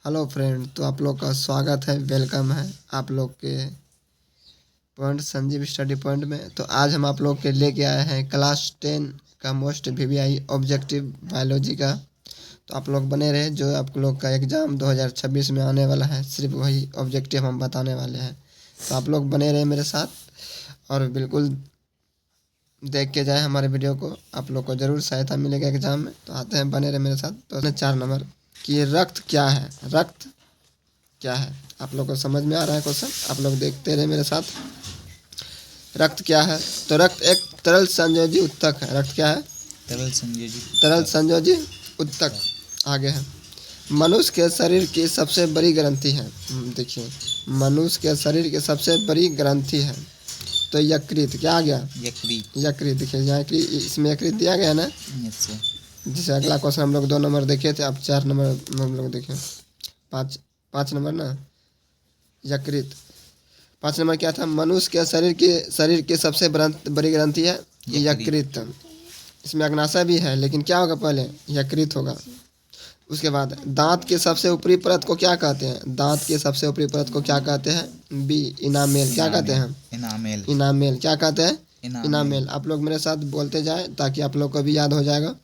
Hello friend, तो आप लोग का स्वागत है, वेलकम है आप लोग के पॉइंट संजीव स्टडी पॉइंट में। तो आज हम आप लोग के लेके आए हैं क्लास 10 का मोस्ट वीवीआई ऑब्जेक्टिव बायोलॉजी का। तो आप लोग बने रहे, जो आप लोग का एग्ज़ाम 2026 में आने वाला है, सिर्फ वही ऑब्जेक्टिव हम बताने वाले हैं। तो आप लोग बने रहे मेरे साथ और बिल्कुल देख के जाए हमारे वीडियो को, आप लोग को ज़रूर सहायता मिलेगा एग्ज़ाम में। तो आते हैं, बने रहे मेरे साथ। तो 4 नंबर कि रक्त क्या है। रक्त क्या है, आप लोग को समझ में आ रहा है क्वेश्चन? आप लोग देखते रहे मेरे साथ। रक्त क्या है? तो रक्त एक तरल संयोजी उत्तक है। रक्त क्या है? तरल संयोजी उत्तक। आगे है, मनुष्य के शरीर की सबसे बड़ी ग्रंथि है। देखिए, मनुष्य के शरीर की सबसे बड़ी ग्रंथि है तो यकृत। क्या आ गया? यकृत। देखिए यहाँ इसमें यकृत दिया गया ना। जैसे अगला क्वेश्चन हम लोग 2 नंबर देखे थे, अब 4 नंबर हम लोग देखें। 5 नंबर ना, यकृत। 5 नंबर क्या था? मनुष्य के शरीर की सबसे बड़ी ग्रंथि है यकृत। इसमें अग्नाशय भी है, लेकिन क्या होगा पहले? यकृत होगा। उसके बाद दांत के सबसे ऊपरी परत को क्या कहते हैं? दांत के सबसे ऊपरी परत को क्या कहते हैं? B, enamel. क्या कहते हैं? इनामेल। क्या कहते हैं? इनामेल। आप लोग मेरे साथ बोलते जाए ताकि आप लोग को भी याद हो जाएगा।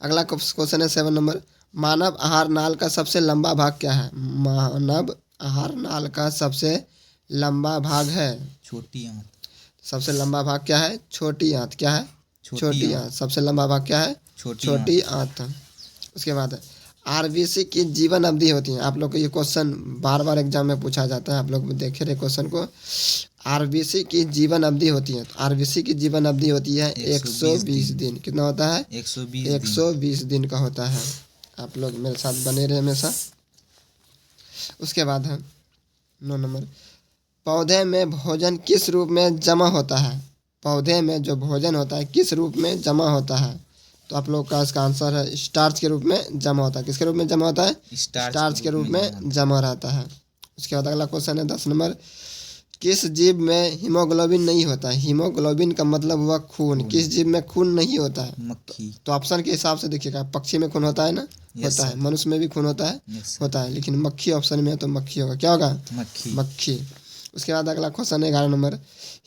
अगला क्वेश्चन है 7 नंबर, मानव आहार नाल का सबसे लंबा भाग क्या है? मानव आहार नाल का सबसे लंबा भाग है छोटी आंत। सबसे लंबा भाग क्या है? छोटी आंत। क्या है? छोटी आंत। सबसे लंबा भाग क्या है? छोटी आंत। उसके बाद आरबीसी की जीवन अवधि होती है। आप लोग को ये क्वेश्चन बार बार एग्जाम में पूछा जाता है, आप लोग देखे रहे क्वेश्चन को। आरबीसी की जीवन अवधि होती है, तो आरबीसी की जीवन अवधि होती है 120 दिन। कितना होता है? 120 दिन का होता है। आप लोग मेरे साथ बने रहे हमेशा। उसके बाद है 9 नंबर, पौधे में भोजन किस रूप में जमा होता है? पौधे में जो भोजन होता है किस रूप में जमा होता है? तो आप लोग का इसका आंसर है स्टार्च के रूप में जमा होता है। किसके रूप में जमा होता है? स्टार्च के रूप में जमा रहता है। उसके बाद अगला क्वेश्चन है 10 नंबर, किस जीव में हीमोग्लोबिन नहीं होता है? हीमोग्लोबिन का मतलब हुआ खून। किस जीव में खून नहीं होता है? मक्खी। तो ऑप्शन के हिसाब से देखिएगा, पक्षी में खून होता है ना? होता है। मनुष्य में भी खून होता है? होता है, लेकिन मक्खी ऑप्शन में है तो मक्खी होगा। क्या होगा? मक्खी। उसके बाद अगला क्वेश्चन है 11 नंबर,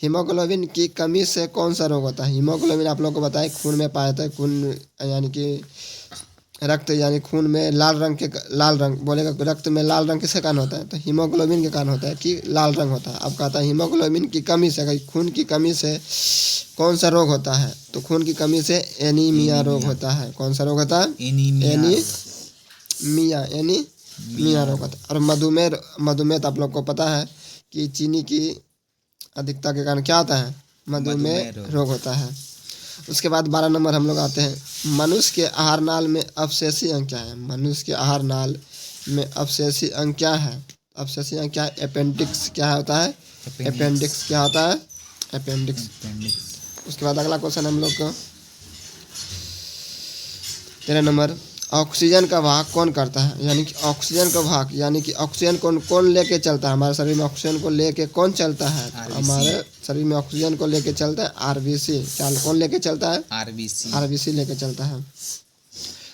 हीमोग्लोबिन की कमी से कौन सा रोग होता है? हीमोग्लोबिन आप लोग को बताए खून में पाया जाता है। खून यानी कि रक्त, यानी खून में लाल रंग बोलेगा, रक्त में लाल रंग किसके कारण होता है? तो हीमोग्लोबिन के कारण होता है कि लाल रंग होता है। अब कहता है हीमोग्लोबिन की कमी से, अगर खून की कमी से कौन सा रोग होता है? तो खून की कमी से एनीमिया रोग होता है। कौन सा रोग होता है? एनीमिया रोग होता है। और मधुमेह तो आप लोग को पता है कि चीनी की अधिकता के कारण क्या होता है? मधुमेह रोग होता है। उसके बाद 12 नंबर हम लोग आते हैं, मनुष्य के आहार नाल में अवशेषी अंग क्या है? मनुष्य के आहार नाल में अवशेषी अंग क्या है? अवशेषी अंग क्या है? अपेंडिक्स। क्या होता है? अपेंडिक्स। क्या होता है? अपेंडिक्स। उसके बाद अगला क्वेश्चन हम लोग का 13 नंबर, ऑक्सीजन का वाहक कौन करता है? यानी कि ऑक्सीजन का वाहक, यानी कि ऑक्सीजन कौन लेके चलता है? हमारे शरीर में ऑक्सीजन को लेके कौन चलता है? हमारे शरीर में ऑक्सीजन को लेके चलता है आरबीसी। क्या कौन लेके चलता है? आरबीसी लेके चलता है।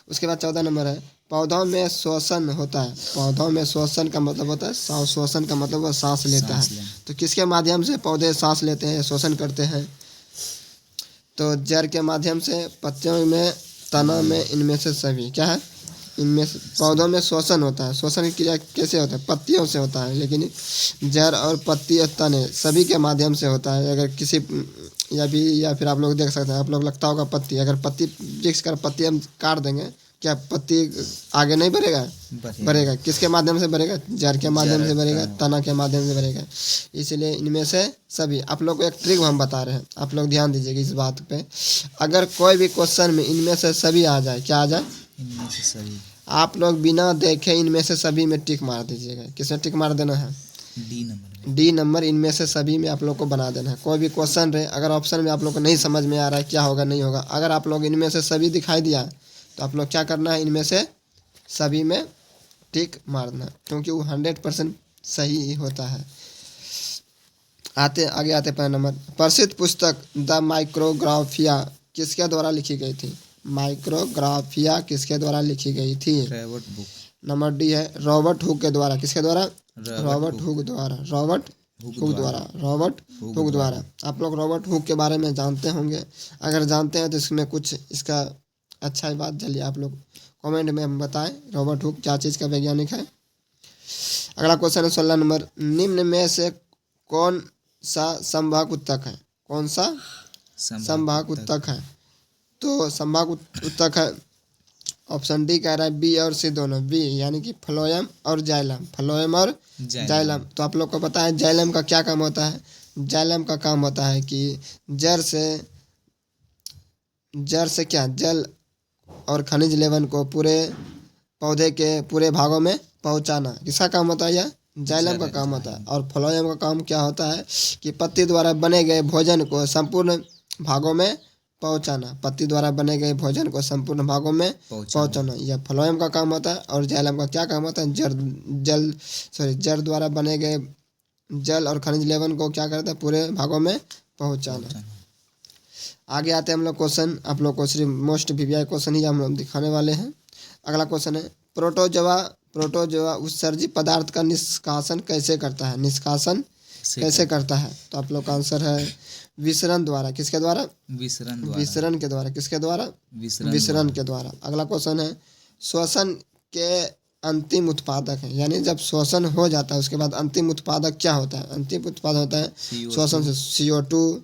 उसके बाद 14 नंबर है, पौधों में श्वसन होता है। पौधों में श्वसन का मतलब होता है, श्वसन का मतलब वह सांस लेता है। तो किसके माध्यम से पौधे सांस लेते हैं, श्वसन करते हैं? तो जड़ के माध्यम से, पत्तियों में, तना में, इनमें से सभी। क्या है? इनमें से पौधों में श्वसन होता है। श्वसन की क्रिया कैसे होता है? पत्तियों से होता है, लेकिन जड़ और पत्ती और तने सभी के माध्यम से होता है। अगर किसी या फिर आप लोग देख सकते हैं, आप लोग लगता होगा पत्ती, अगर पत्ती जिस कर पत्ती हम काट देंगे, क्या पत्ती आगे नहीं बढ़ेगा? बढ़ेगा। किसके माध्यम से बढ़ेगा? जड़ के माध्यम से बढ़ेगा, तना के माध्यम से बढ़ेगा। इसलिए इनमें से सभी। आप लोग को एक ट्रिक हम बता रहे हैं, आप लोग ध्यान दीजिएगा इस बात पे। अगर कोई भी क्वेश्चन में इनमें से सभी आ जाए, क्या आ जाए? इनमें से सभी। आप लोग बिना देखे इनमें से सभी में टिक मार दीजिएगा। किसमें टिक मार देना है? डी नंबर इनमें से सभी में आप लोग को बना देना है। कोई भी क्वेश्चन रहे, अगर ऑप्शन में आप लोग को नहीं समझ में आ रहा है क्या होगा नहीं होगा, अगर आप लोग इनमें से सभी दिखाई दिया तो आप लोग क्या करना है? इनमें से सभी में टिक मारना, क्योंकि वो 100% सही होता है। आगे आते 5 नंबर, प्रसिद्ध पुस्तक द माइक्रोग्राफिया किसके द्वारा लिखी गई थी? माइक्रोग्राफिया किसके द्वारा लिखी गई थी? Robert book. नंबर डी है रॉबर्ट हुक के द्वारा। किसके द्वारा? रॉबर्ट हुक द्वारा। रॉबर्ट हुक द्वारा। रॉबर्ट हुक द्वारा। आप लोग रॉबर्ट हुक के बारे में जानते होंगे। अगर जानते हैं तो इसमें कुछ इसका अच्छा ही बात, चलिए आप लोग कमेंट में बताएं रॉबर्ट हुक क्या चीज़ का वैज्ञानिक है। अगला क्वेश्चन है 16 नंबर। निम्न में से कौन सा संभाग उत्तक है? कौन सा संभाग उत्तक है? तो संभाग उत्तक है, ऑप्शन डी कह रहा है बी और सी दोनों। बी यानी कि फ्लोएम और जाइलम। फ्लोएम और जाइलम। तो आप लोग को पता है जाइलम का क्या काम होता है? जाइलम का काम होता है कि जड़ से क्या, जल और खनिज लेवल को पूरे पौधे के पूरे भागों में पहुंचाना। किसका काम होता है? यह जाइलम का काम होता है। और फ्लोएम का काम क्या होता है कि पत्ती द्वारा बने गए भोजन को संपूर्ण भागों में पहुंचाना। पत्ती द्वारा बने गए भोजन को संपूर्ण भागों में पहुंचाना, यह फ्लोएम का काम होता है। और जाइलम का क्या काम होता है? जड़ द्वारा बने गए जल और खनिज लेवल को क्या करता है? पूरे भागों में पहुंचाना। आगे आते हैं हम लोग क्वेश्चन। आप लोग को सिर्फ मोस्ट वीवीआई क्वेश्चन ही हम लोग दिखाने वाले हैं। अगला क्वेश्चन है प्रोटोजोआ उत्सर्जी पदार्थ का निष्कासन कैसे करता है? निष्कासन कैसे करता है? तो आप लोग का आंसर है विसरण द्वारा। किसके द्वारा? विसरण के द्वारा। किसके द्वारा? विसरण के द्वारा। अगला क्वेश्चन है श्वसन के अंतिम उत्पादक है, यानी जब श्वसन हो जाता है उसके बाद अंतिम उत्पादक क्या होता है? अंतिम उत्पादक होता है श्वसन से CO2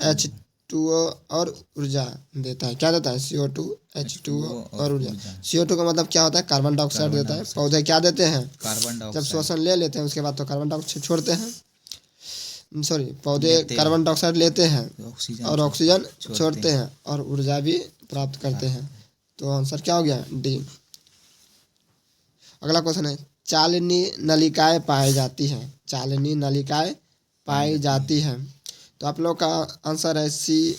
H2O और ऊर्जा देता है। क्या देता है? CO2 H2O और ऊर्जा। CO2 का मतलब क्या होता है? कार्बन डाइऑक्साइड देता है। पौधे क्या देते हैं? Carbon dioxide. जब श्वसन ले लेते हैं उसके बाद तो कार्बन डाइऑक्साइड छोड़ते हैं। पौधे कार्बन डाइऑक्साइड लेते हैं और ऑक्सीजन छोड़ते हैं और ऊर्जा भी प्राप्त करते हैं। तो आंसर क्या हो गया? डी। अगला क्वेश्चन है चालनी नलिकाएं पाई जाती हैं। चालनी नलिकाएं पाई जाती हैं। तो आप लोग का आंसर है सी।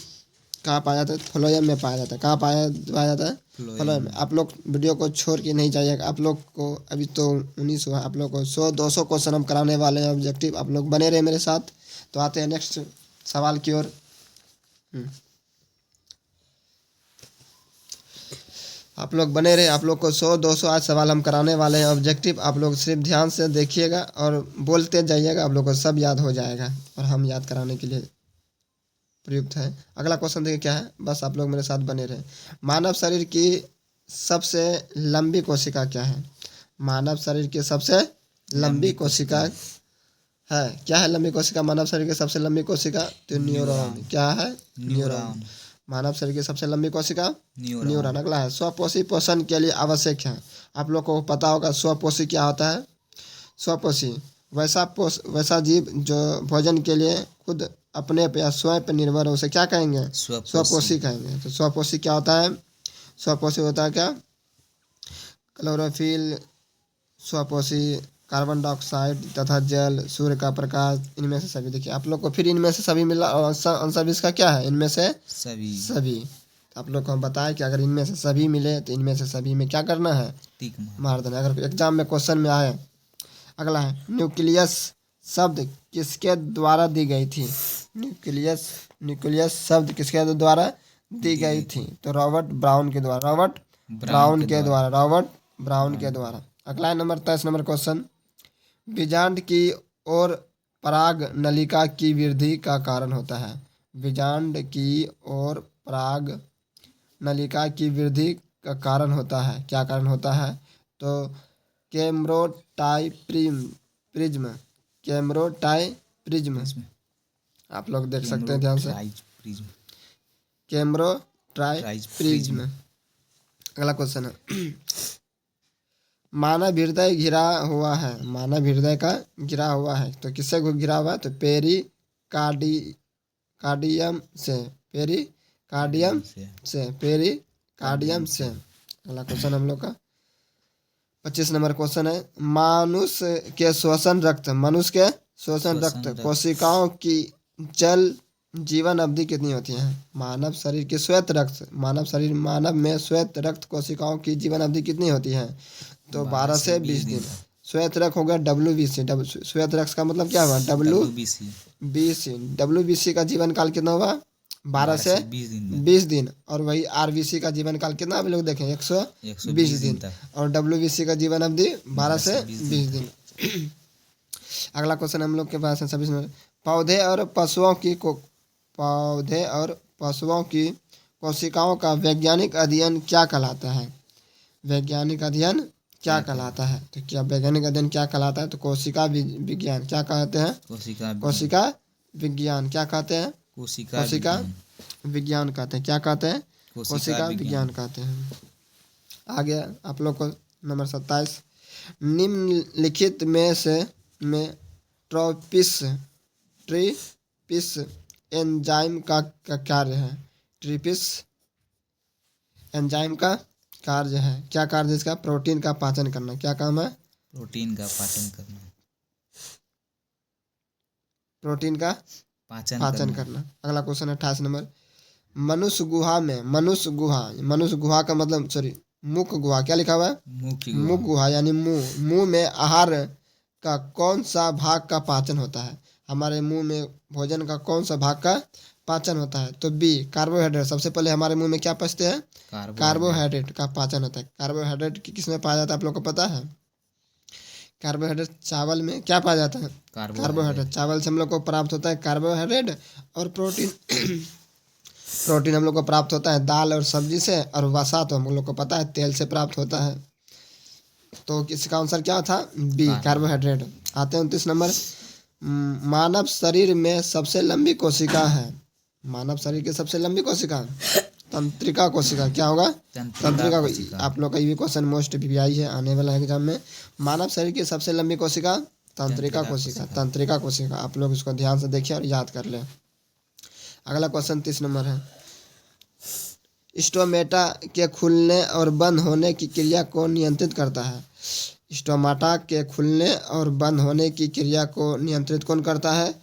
कहाँ पाया जाता है? फ्लोएम में पाया जाता है। कहाँ पाया जाता है? फ्लोएम में। आप लोग वीडियो को छोड़ के नहीं जाइएगा। आप लोग को अभी तो 19 हुआ, आप लोग को 100-200 क्वेश्चन हम कराने वाले हैं ऑब्जेक्टिव। आप लोग बने रहे मेरे साथ। तो आते हैं नेक्स्ट सवाल की ओर। आप लोग बने रहे। आप लोग को 100-200 आज सवाल हम कराने वाले हैं ऑब्जेक्टिव। आप लोग सिर्फ ध्यान से देखिएगा और बोलते जाइएगा। आप लोग को सब याद हो जाएगा और हम याद कराने के लिए प्रयुक्त है। अगला क्वेश्चन देखिए क्या है, बस आप लोग मेरे साथ बने रहे। मानव शरीर की सबसे लंबी कोशिका क्या है? मानव शरीर की सबसे लंबी कोशिका है क्या है? लंबी कोशिका मानव शरीर की सबसे लंबी कोशिका तो न्यूरॉन। क्या है? न्यूरॉन। मानव शरीर की सबसे लंबी कोशिका न्यूरॉन। अगला है स्वपोषी पोषण के लिए आवश्यक है। आप लोग को पता होगा स्वपोषी क्या होता है? स्वपोषी वैसा जीव जो भोजन के लिए खुद अपने पे या स्वयं पर निर्भर हो, उसे क्या कहेंगे? स्वपोषी कहेंगे। तो स्वपोषी क्या होता है? स्वपोषी होता है क्या? क्लोरोफिल स्वपोषी, कार्बन डाइऑक्साइड तथा जल, सूर्य का प्रकाश, इनमें से सभी। देखिए आप लोग को फिर इनमें से सभी मिला। आंसर इसका क्या है? इनमें से सभी। आप लोग को हम बताएं कि अगर इनमें से सभी मिले तो इनमें से सभी में क्या करना है? टिक मार देना। अगर एग्जाम में क्वेश्चन में आए। अगला है न्यूक्लियस शब्द किसके द्वारा दी गई थी? न्यूक्लियस शब्द किसके द्वारा दी गई थी? तो रॉबर्ट ब्राउन के द्वारा। रॉबर्ट ब्राउन के द्वारा। अगला है नंबर 23 नंबर क्वेश्चन। बीजांड की ओर पराग नलिका की वृद्धि का कारण होता है। बीजांड की ओर पराग नलिका की वृद्धि का कारण होता है। क्या कारण होता है? तो कैमरोटाइप्रिज्म। आप लोग देख सकते हैं ध्यान से। कैमरोटाइप्रिज्म। अगला क्वेश्चन है मानव हृदय घिरा हुआ है। मानव हृदय का घिरा हुआ है तो किससे घिरा हुआ है? तो पेरिकार्डियम से। अगला क्वेश्चन हम लोग का 25 नंबर क्वेश्चन है मनुष्य के श्वसन रक्त कोशिकाओं की जीवन अवधि कितनी होती है? मानव में श्वेत रक्त कोशिकाओं की जीवन अवधि कितनी होती है? तो 12 से 20 दिन। श्वेत रक्त हो गया WBC। श्वेत रक्त का मतलब क्या हुआ? WBC। WBC का जीवन काल कितना हुआ? 12 से 20 दिन में 20 दिन। और वही आरबीसी का जीवन काल कितना अभी लोग देखें 120 दिन। और डब्ल्यूबीसी का जीवन अवधि 12 से 20 दिन। अगला क्वेश्चन हम लोग के पास है 26 नंबर। पौधे और पशुओं की कोशिकाओं का वैज्ञानिक अध्ययन क्या कहलाता है? वैज्ञानिक अध्ययन क्या कहलाता है? तो क्या वैज्ञानिक अध्ययन क्या कहलाता है? तो कोशिका विज्ञान क्या कहते हैं? कोशिका विज्ञान क्या कहते हैं? कोशिका विज्ञान कहते हैं। क्या कहते हैं? कोशिका विज्ञान कहते हैं। आगे आप लोग को नंबर 27। निम्नलिखित में ट्रिपिस एंजाइम का कार्य है। ट्रिपिस एंजाइम का कार्य है। क्या कार्य है इसका? प्रोटीन का पाचन करना। क्या काम है? प्रोटीन का पाचन करना। प्रोटीन का पाचन करना। अगला क्वेश्चन है 28 नंबर। मनुष्य गुहा का मतलब मुख गुहा। क्या लिखा हुआ है? मुख गुहा यानी मुंह में आहार का कौन सा भाग का पाचन होता है? हमारे मुंह में भोजन का कौन सा भाग का पाचन होता है? तो बी कार्बोहाइड्रेट। सबसे पहले हमारे मुंह में क्या पचते हैं? कार्बोहाइड्रेट का पाचन होता है। कार्बोहाइड्रेट किस में पाया जाता है आप लोग को पता है? कार्बोहाइड्रेट चावल में क्या पाया जाता है? कार्बोहाइड्रेट। चावल से हम लोग को प्राप्त होता है कार्बोहाइड्रेट। और प्रोटीन हम लोग को प्राप्त होता है दाल और सब्जी से। और वसा तो हम लोग को पता है तेल से प्राप्त होता है। तो इसका आंसर क्या था? B carbohydrate. आते हैं 29 नंबर। मानव शरीर में सबसे लंबी कोशिका है। मानव शरीर की सबसे लंबी कोशिका तंत्रिका कोशिका। क्या होगा? तंत्रिका कोशिका। आप लोग का ये भी क्वेश्चन मोस्ट वीवीआई है आने वाला एग्जाम में। मानव शरीर की सबसे लंबी कोशिका तंत्रिका कोशिका। तंत्रिका कोशिका। आप लोग इसको ध्यान से देखिए और याद कर लें। अगला क्वेश्चन 30 नंबर है। स्टोमेटा के खुलने और बंद होने की क्रिया को नियंत्रित करता है। स्टोमाटा के खुलने और बंद होने की क्रिया को नियंत्रित कौन करता है?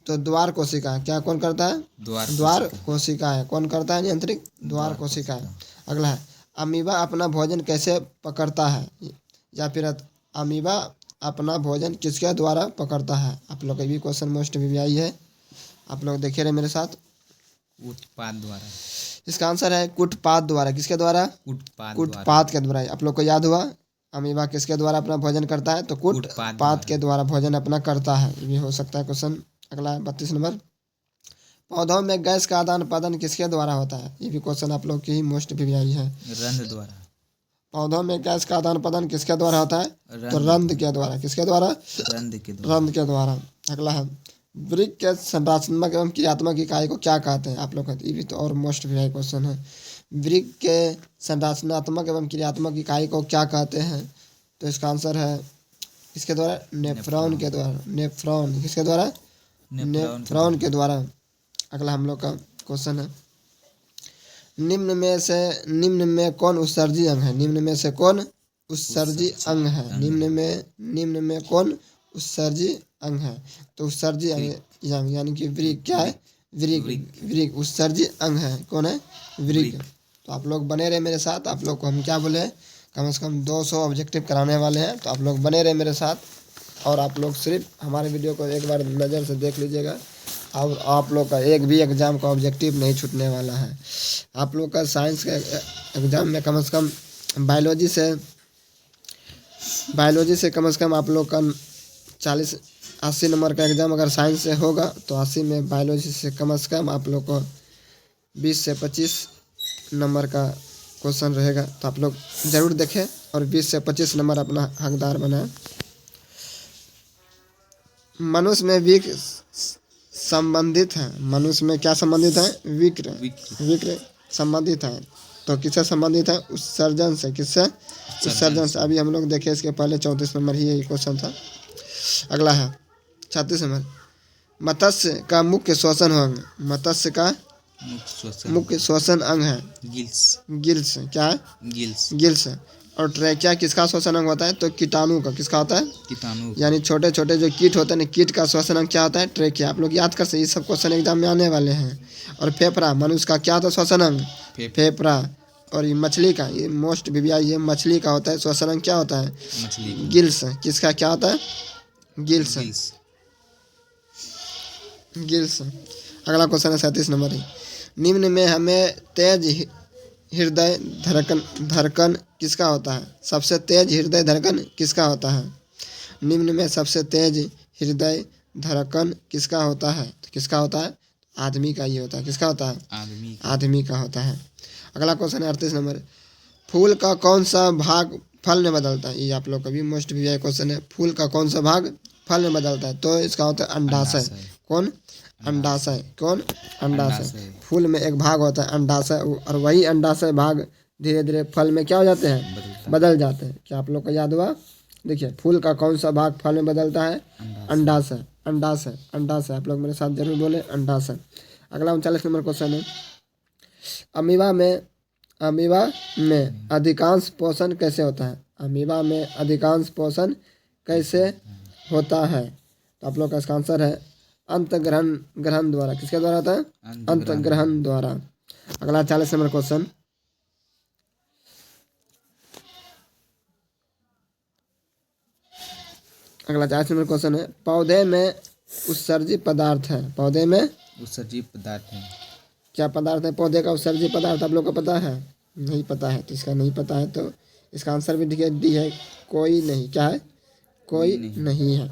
तो द्वार कोशिका। क्या कौन करता है? द्वार कोशिका है। कौन करता है नियंत्रित? द्वार कोशिका है। अगला है अमीबा अपना भोजन कैसे पकड़ता है? या फिर अमीबा अपना भोजन किसके द्वारा पकड़ता है? आप लोग का भी क्वेश्चन मोस्ट वीवीआई है। आप लोग देखिए रहे मेरे साथ। उत्पाद द्वारा। इसका आंसर है कुटपाद द्वारा। किसके द्वारा? कुटपाद के द्वारा। आप लोग को याद हुआ अमीबा किसके द्वारा अपना भोजन करता है? तो कुटपाद के द्वारा भोजन अपना करता है। ये भी हो सकता है क्वेश्चन। अगला है 32 नंबर। पौधों में गैस का आदान प्रदान किसके द्वारा होता है? ये भी क्वेश्चन आप लोग की ही मोस्ट वीवीआई है। रंध्र द्वारा। पौधों में गैस का आदान प्रदान किसके द्वारा होता है? तो रंध्र के द्वारा। किसके द्वारा? रंध्र के द्वारा। अगला है वृक्क के संरचनात्मक एवं क्रियात्मक इकाई को क्या कहते हैं? आप लोग कहते हैं। ये भी तो और मोस्ट वीवीआई क्वेश्चन है। वृक्क के संरचनात्मक एवं क्रियात्मक इकाई को क्या कहते हैं? तो इसका आंसर है इसके द्वारा नेफ्रॉन के द्वारा। नेफ्रॉन किसके द्वारा? नेफ्रॉन के द्वारा। अगला हम लोग का क्वेश्चन है निम्न में कौन उत्सर्जी अंग है? निम्न में से कौन उत्सर्जी अंग है? निम्न में कौन उत्सर्जी अंग है? तो उत्सर्जी अंग यानी कि वृक्क। क्या है? वृक्क उत्सर्जी अंग है। कौन है? वृक्क। तो आप लोग बने रहे मेरे साथ। आप लोग को हम क्या बोले कम से कम 200 ऑब्जेक्टिव कराने वाले हैं। तो आप लोग बने रहे मेरे साथ। और आप लोग सिर्फ हमारे वीडियो को एक बार नज़र से देख लीजिएगा। और आप लोग का एक भी एग्ज़ाम का ऑब्जेक्टिव नहीं छूटने वाला है। आप लोग का साइंस के एग्ज़ाम में कम से कम बायोलॉजी से कम आप लोग का 40-80 नंबर का एग्ज़ाम अगर साइंस से होगा तो 80 में बायोलॉजी से कम आप लोग को 20 से 25 नंबर का क्वेश्चन रहेगा। तो आप लोग ज़रूर देखें और 20 से 25 नंबर अपना हकदार बनाएं। मनुष्य में विक्र संबंधित है। मनुष्य में क्या संबंधित है? विक्र संबंधित है। तो किससे संबंधित है? उत्सर्जन से। किससे? उत्सर्जन से। अभी हम लोग देखे इसके पहले 34 नंबर ही यही क्वेश्चन था। अगला है 36 नंबर। मत्स्य का मुख्य श्वसन अंग। मत्स्य का मुख्य श्वसन अंग है गिल्स। क्या है? गिल्स। और ट्रैकिया किसका श्वसन अंग होता है? तो कीटाणु का। किसका होता है? कीटाणु। यानी छोटे छोटे जो कीट होते हैं ना, कीट का श्वसन अंग क्या होता है? ट्रैकिया। आप लोग याद कर सकते, ये सब क्वेश्चन एग्जाम में आने वाले हैं। और फेफड़ा मनुष्य का क्या होता है श्वसन अंग? फेफड़ा। और ये मछली का, ये मोस्ट वीवीआई है, मछली का होता है श्वसन अंग क्या होता है? गिल्स। किसका क्या होता है? गिल्स। अगला क्वेश्चन है 37 नंबर ही। निम्न में हमें तेज हृदय धड़कन किसका होता है? सबसे तेज हृदय धड़कन किसका होता है? निम्न में सबसे तेज हृदय धड़कन किसका होता है? तो किसका होता है? आदमी का ही होता है। किसका होता है? आदमी का होता है। अगला क्वेश्चन है 38 नंबर। फूल का कौन सा भाग फल में बदलता है? ये आप लोग का भी मोस्ट वीआई क्वेश्चन है। फूल का कौन सा भाग फल में बदलता है? तो इसका होता है अंडाशय। कौन? अंडाशय। कौन? अंडाशय। फूल में एक भाग होता है अंडाशय, और वही अंडाशय भाग धीरे धीरे फल में क्या हो जाते हैं? बदल जाते हैं। क्या आप लोग को याद हुआ? देखिए, फूल का कौन सा भाग फल में बदलता है? अंडाशय। अंडाशय। अंडाशय। आप लोग मेरे साथ जरूर बोले, अंडाशय। अगला 39 नंबर क्वेश्चन है। अमीबा में अधिकांश पोषण कैसे होता है? अमीबा में अधिकांश पोषण कैसे होता है? तो आप लोग का इसका आंसर है अंतःग्रहण द्वारा। किसके द्वारा होता है? अंतःग्रहण द्वारा। अगला 40 नंबर क्वेश्चन। अगला 40 नंबर क्वेश्चन है। पौधे में उत्सर्जित पदार्थ है। पौधे में उत्सर्जित पदार्थ है। क्या पदार्थ है पौधे का उत्सर्जित पदार्थ? आप लोग को पता है? नहीं पता है। तो इसका नहीं पता है तो इसका आंसर भी डी है, कोई नहीं। क्या है? कोई नहीं है।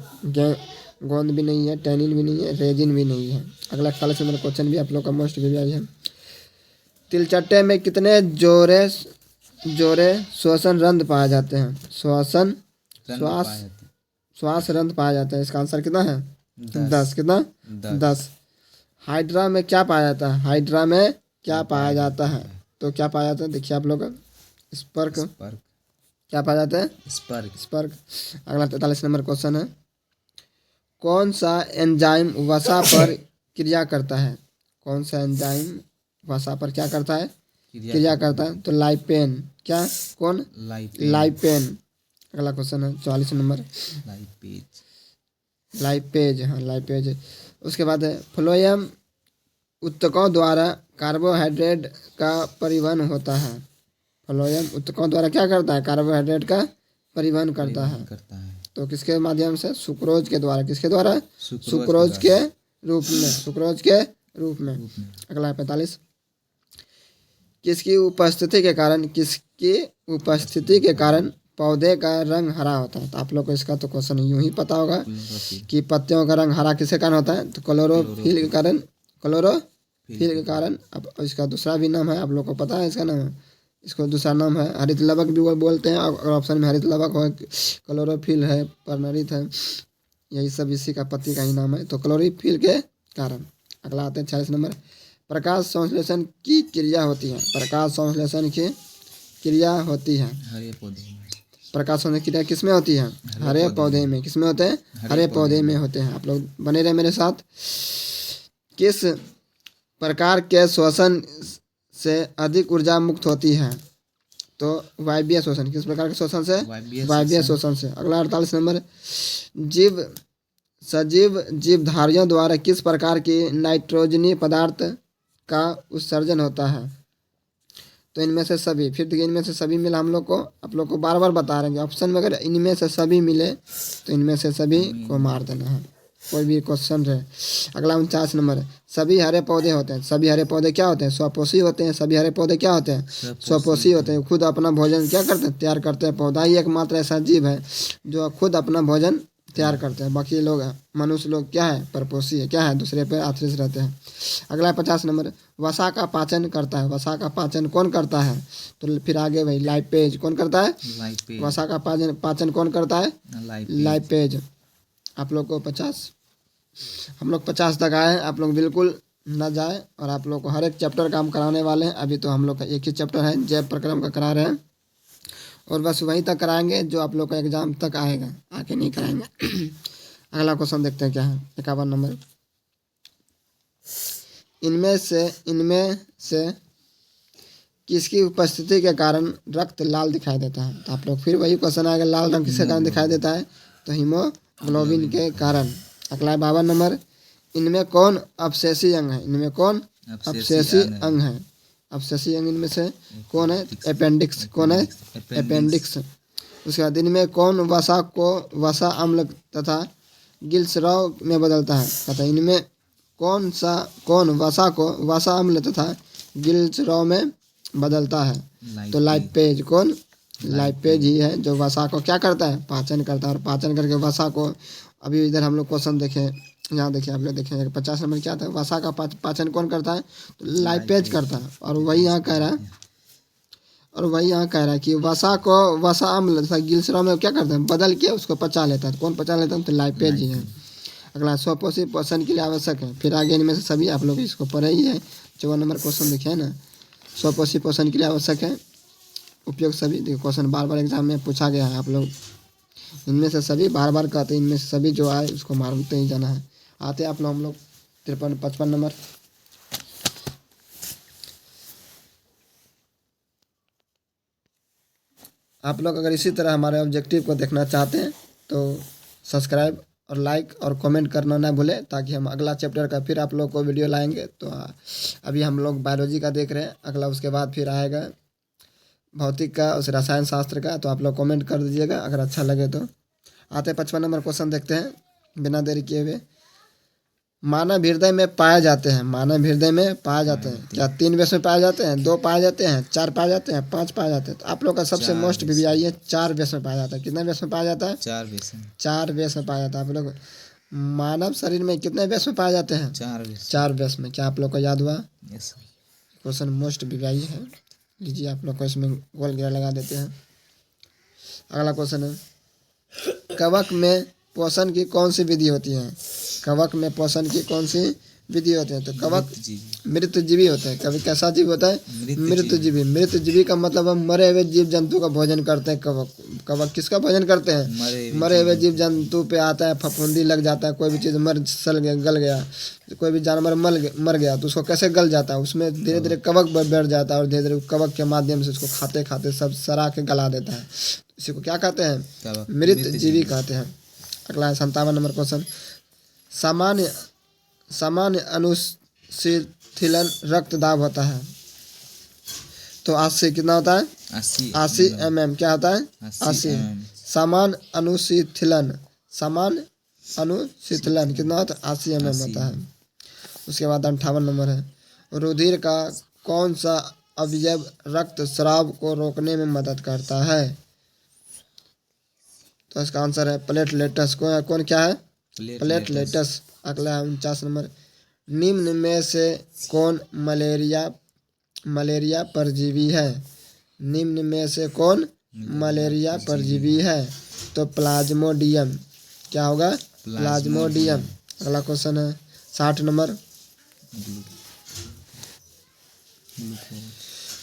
गोंद भी नहीं है, टैनिन भी नहीं है, रेजिन भी नहीं है। अगला 41 नंबर क्वेश्चन भी आप लोग का मोस्ट वीआई है। तिलचट्टे में कितने जोड़े श्वसन रंध्र पाए जाते हैं? श्वास रंध्र पाया जाता है। इसका आंसर कितना है? 10। कितना? 10। हाइड्रा में क्या पाया जाता है? हाइड्रा में क्या पाया जाता है? तो क्या पाया जाता है? देखिए आप लोग, स्पर्क। क्या पाया जाता है? स्पर्क। अगला 43 नंबर क्वेश्चन है। कौन सा एंजाइम वसा पर क्रिया करता है? कौन सा एंजाइम वसा पर क्या करता है? क्रिया करता है। तो लाइपेन। क्या? कौन? लाइपेन। अगला क्वेश्चन है 44 नंबर। लाइपेज। हाँ, लाइपेज। उसके बाद है फ्लोएम ऊतकों द्वारा कार्बोहाइड्रेट का परिवहन होता है। फ्लोएम ऊतकों द्वारा क्या करता है? कार्बोहाइड्रेट का परिवहन करता है। तो किसके माध्यम से? सुक्रोज के द्वारा। किसके द्वारा? सुक्रोज के रूप में। सुक्रोज के रूप में। अगला 45। किसकी उपस्थिति के कारण पौधे का रंग हरा होता है? तो आप लोग को इसका तो क्वेश्चन यूं ही पता होगा कि पत्तियों का रंग हरा किसके कारण होता है? तो क्लोरोफिल के कारण। क्लोरोफिल के कारण। अब इसका दूसरा भी नाम है, आप लोग को पता है इसका नाम? इसको दूसरा नाम है हरित लवक भी बोलते हैं। अगर ऑप्शन में हरित लवक हो, क्लोरोफिल है, पर्णरित है, यही सब इसी का पत्ती का ही नाम है। तो क्लोरोफिल के कारण। अगला आते हैं 46 नंबर। प्रकाश संश्लेषण की क्रिया होती है। प्रकाश संश्लेषण की क्रिया होती है। प्रकाश संश्लेषण की क्रिया किसमें होती है? हरे पौधे में। किसमें होते हैं? हरे पौधे में होते हैं। आप लोग बने रहे मेरे साथ। किस प्रकार के श्वसन से अधिक ऊर्जा मुक्त होती है? तो वायवीय श्वसन। किस प्रकार के श्वसन से? वायवीय श्वसन से। अगला 48 नंबर। सजीव जीवधारियों द्वारा किस प्रकार की नाइट्रोजनी पदार्थ का उत्सर्जन होता है? तो इनमें से सभी। फिर देखिए, इनमें से सभी मिला हम लोग को, आप लोग को बार बार बता रहे हैं ऑप्शन में अगर इनमें से सभी मिले तो इनमें से सभी को मार देना है, कोई भी क्वेश्चन रहे। अगला 49 नंबर। सभी हरे पौधे होते हैं। सभी हरे पौधे क्या होते हैं? स्वपोषी होते हैं। सभी हरे पौधे क्या होते हैं? स्वपोषी होते हैं। खुद अपना भोजन क्या करते हैं? तैयार करते हैं। पौधा ही एकमात्र ऐसा जीव है जो खुद अपना भोजन तैयार करते हैं। बाकी लोग, मनुष्य लोग क्या है? परपोषी है। क्या है? दूसरे पर आश्रित रहते हैं। अगला 50 नंबर। वसा का पाचन करता है। वसा का पाचन कौन करता है? तो फिर आगे भाई लाइपेज कौन करता है? वसा का पाचन कौन करता है? लाइपेज। आप लोग को 50, हम लोग 50 तक आए हैं। आप लोग बिल्कुल न जाए, और आप लोग को हर एक चैप्टर का हम कराने वाले हैं। अभी तो हम लोग का एक ही चैप्टर है, जैव प्रक्रम का करा रहे हैं, और बस वहीं तक कराएंगे जो आप लोग का एग्जाम तक आएगा, आके नहीं कराएंगे। अगला क्वेश्चन देखते हैं क्या है। 51 नंबर। इनमें से किसकी उपस्थिति के कारण रक्त लाल दिखाई देता है? तो आप लोग फिर वही क्वेश्चन आएगा, लाल रंग किसके कारण दिखाई देता है? तो हीमोग्लोबिन के कारण। अगला 52 नंबर। इनमें कौन अपसेसी अंग है? इनमें कौन अपसेसी अंग है? अपसेसी अंग इनमें से कौन है? अपेंडिक्स। कौन है? अपेंडिक्स। उसके बाद इनमें कौन वसा को वसा अम्ल तथा गिलस्राव में बदलता है? कहता है इनमें कौन वसा को वसा अम्ल तथा ग्लिसरॉल में बदलता है? तो लाइपेज। कौन? लाइपेज ही है जो वसा को क्या करता है? पाचन करता है। और पाचन करके वसा को, अभी इधर हम लोग क्वेश्चन देखें, यहाँ देखिए आप लोग देखें 50 नंबर क्या था? वसा का पाचन कौन करता है? तो लाइपेज करता है। और वही यहाँ कह रहा है कि वसा को वसा अम्ल तथा ग्लिसरॉल में क्या करते हैं? बदल के उसको पचा लेता है। तो कौन पचा लेता है? तो लाइपेज ही है। अगला स्वपोषी पोषण के लिए आवश्यक है। फिर आगे इनमें से सभी आप लोग इसको पढ़े ही है। 54 नंबर क्वेश्चन देखिए ना, स्वपोषी पोषण के लिए आवश्यक है उपयोग सभी। देखिए क्वेश्चन बार बार एग्जाम में पूछा गया है। आप लोग इनमें से सभी बार बार कहते हैं, इनमें से सभी जो आए उसको मारते ही जाना है। आते हैं आप लोग हम लोग 55 नंबर। आप लोग अगर इसी तरह हमारे ऑब्जेक्टिव को देखना चाहते हैं तो सब्सक्राइब और लाइक और कमेंट करना ना भूलें, ताकि हम अगला चैप्टर का फिर आप लोग को वीडियो लाएंगे। तो अभी हम लोग बायोलॉजी का देख रहे हैं, अगला उसके बाद फिर आएगा भौतिक का, उस रसायन शास्त्र का। तो आप लोग कमेंट कर दीजिएगा अगर अच्छा लगे तो। आते 55 नंबर क्वेश्चन देखते हैं बिना देरी किए हुए। मानव हृदय में पाए जाते हैं। मानव हृदय में पाए जाते हैं क्या? 3 व्यस में पाए जाते हैं, 2 पाए जाते हैं, 4 पाए जाते हैं, 5 पाए जाते हैं? तो आप लोग का सबसे मोस्ट वीवीआई है 4 व्यस में पाया जाता है। कितने व्यस में पाया जाता है? 4 व्यस। 4 व्यस में पाया जाता है। आप लोग मानव शरीर में कितने व्यस में पाए जाते हैं? 4 व्यस में। क्या आप लोग को याद हुआ? क्वेश्चन मोस्ट वीवीआई है। लीजिए आप लोग को इसमें गोल घेरा लगा देते हैं। अगला क्वेश्चन है, कवक में पोषण की कौन सी विधि होती है? कवक में पोषण की कौन सी विधि होती है? तो कवक मृतजीवी होता है। कवक कैसा जीव होता है? मृतजीवी। मृतजीवी का मतलब हम मरे हुए जीव जंतु का भोजन करते हैं। कवक किसका भोजन करते हैं? मरे हुए जीव जंतु पे आता है, फफूंदी लग जाता है, कोई भी चीज़ गल गया, कोई भी जानवर मर गया तो उसको कैसे गल जाता है? उसमें धीरे धीरे कवक बढ़ जाता है और धीरे धीरे कवक के माध्यम से उसको खाते खाते सब सरा के गला देता है। इसी को क्या कहते हैं? मृतजीवी कहते हैं। अगला है 57 नंबर क्वेश्चन, सामान्य अनुशीतलन रक्त दाब होता है। तो 80 कितना होता है? 80 mm। क्या होता है? 80। सामान्य अनुशीतलन कितना होता है? 80 mm होता है। उसके बाद 58 नंबर है, रुधिर का कौन सा अवयव रक्त स्राव को रोकने में मदद करता है? तो इसका आंसर है प्लेटलेटस। कौन क्या है? प्लेटलेटस। अगला है 49 नंबर, निम्न में से कौन मलेरिया परजीवी है? निम्न में से कौन मलेरिया परजीवी है? तो प्लाज्मोडियम। क्या होगा? प्लाज्मोडियम। अगला क्वेश्चन है 60 नंबर,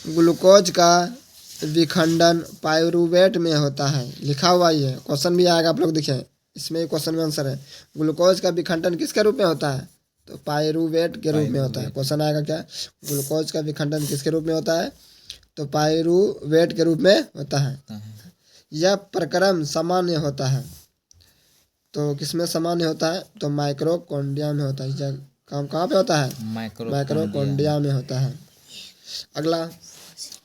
ग्लूकोज का विखंडन पाइरूवेट में होता है। लिखा हुआ ही है, क्वेश्चन भी आएगा, आप लोग देखें इसमें क्वेश्चन में आंसर है। ग्लूकोज का विखंडन किसके रूप में होता है? तो पाइरूवेट के रूप में होता है। क्वेश्चन आएगा क्या? ग्लूकोज का विखंडन किसके रूप में होता है? तो पाइरूवेट के रूप में होता है। यह प्रक्रम सामान्य होता है। तो किसमें सामान्य होता है? तो माइक्रोकॉन्ड्रिया में होता है। यह काम कहाँ पे होता है? माइक्रोकॉन्ड्रिया में होता है। अगला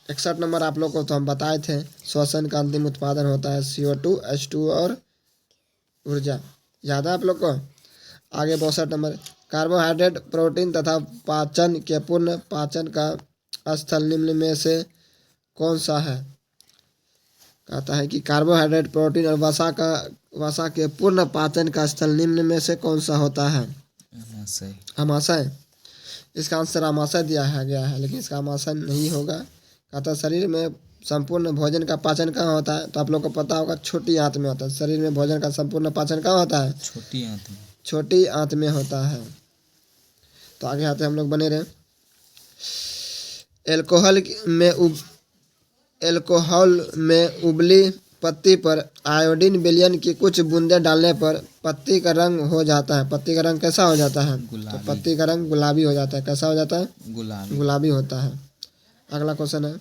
61 नंबर आप लोग को तो हम बताए थे, श्वसन का अंतिम उत्पादन होता है CO2, H2 और ऊर्जा। याद है आप लोग को? आगे 62 नंबर, कार्बोहाइड्रेट प्रोटीन तथा पाचन के पूर्ण पाचन का स्थल निम्न में से कौन सा है? कहता है कि कार्बोहाइड्रेट प्रोटीन और वसा के पूर्ण पाचन का स्थल निम्न में से कौन सा होता है? आमाशय। इसका आंसर आमाशय दिया गया है, लेकिन इसका आमाशय नहीं होगा। कहता है शरीर में संपूर्ण भोजन का पाचन कहाँ होता है? तो आप लोग को पता होगा, छोटी आंत में होता है। शरीर में भोजन का संपूर्ण पाचन कहाँ होता है? छोटी आंत में होता है। तो आगे आते हम लोग, बने रहे। एल्कोहल में उबली पत्ती पर आयोडीन विलयन की कुछ बूंदें डालने पर पत्ती का रंग हो जाता है। पत्ती का रंग कैसा हो जाता है? तो पत्ती का रंग गुलाबी हो जाता है। कैसा हो जाता है? गुलाबी होता है। अगला क्वेश्चन है,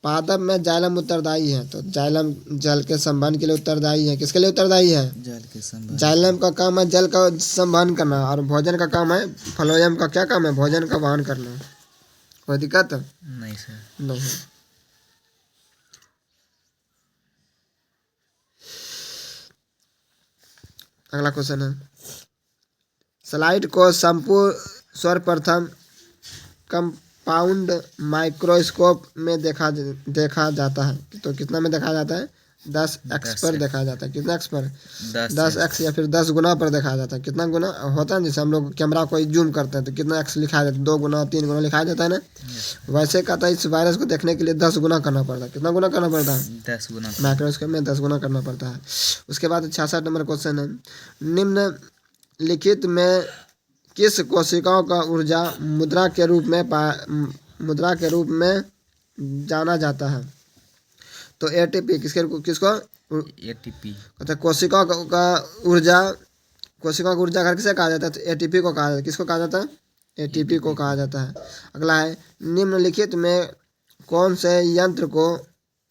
पादप में जाइलम उत्तरदायी है। तो जाइलम जल के संवहन के लिए उत्तरदायी है। किसके लिए उत्तरदायी है? जल के संवहन। जाइलम का काम है जल का संवहन करना, और भोजन का काम है, फ्लोएम का क्या काम है? भोजन का वहन करना। कोई दिक्कत? नहीं सर। नहीं। अगला क्वेश्चन है, स्लाइड को संपूर्ण सर्वप्रथम कंपाउंड माइक्रोस्कोप में देखा जाता है। तो कितना में देखा जाता है? 10x पर देखा जाता है। कितना x पर? 10x या फिर 10 गुना पर देखा जाता है। कितना गुना होता है? जैसे हम लोग कैमरा को जूम करते हैं तो कितना x लिखा जाता है? 2 गुना 3 गुना लिखा जाता है ना। वैसे कहता है इस वायरस को देखने के लिए 10 गुना करना पड़ता है। कितना गुना करना पड़ता है? 10 गुना। माइक्रोस्कोप में 10 गुना करना पड़ता है। उसके बाद 66 नंबर क्वेश्चन है, निम्नलिखित में किस कोशिकाओं का ऊर्जा मुद्रा के रूप में जाना जाता है? तो एटीपी किसको एटीपी कहते हैं? कोशिकाओं का ऊर्जा घर किसे कहा जाता है? तो एटीपी को कहा जाता है। किसको कहा जाता है? एटीपी को कहा जाता है। अगला है, निम्नलिखित में कौन से यंत्र को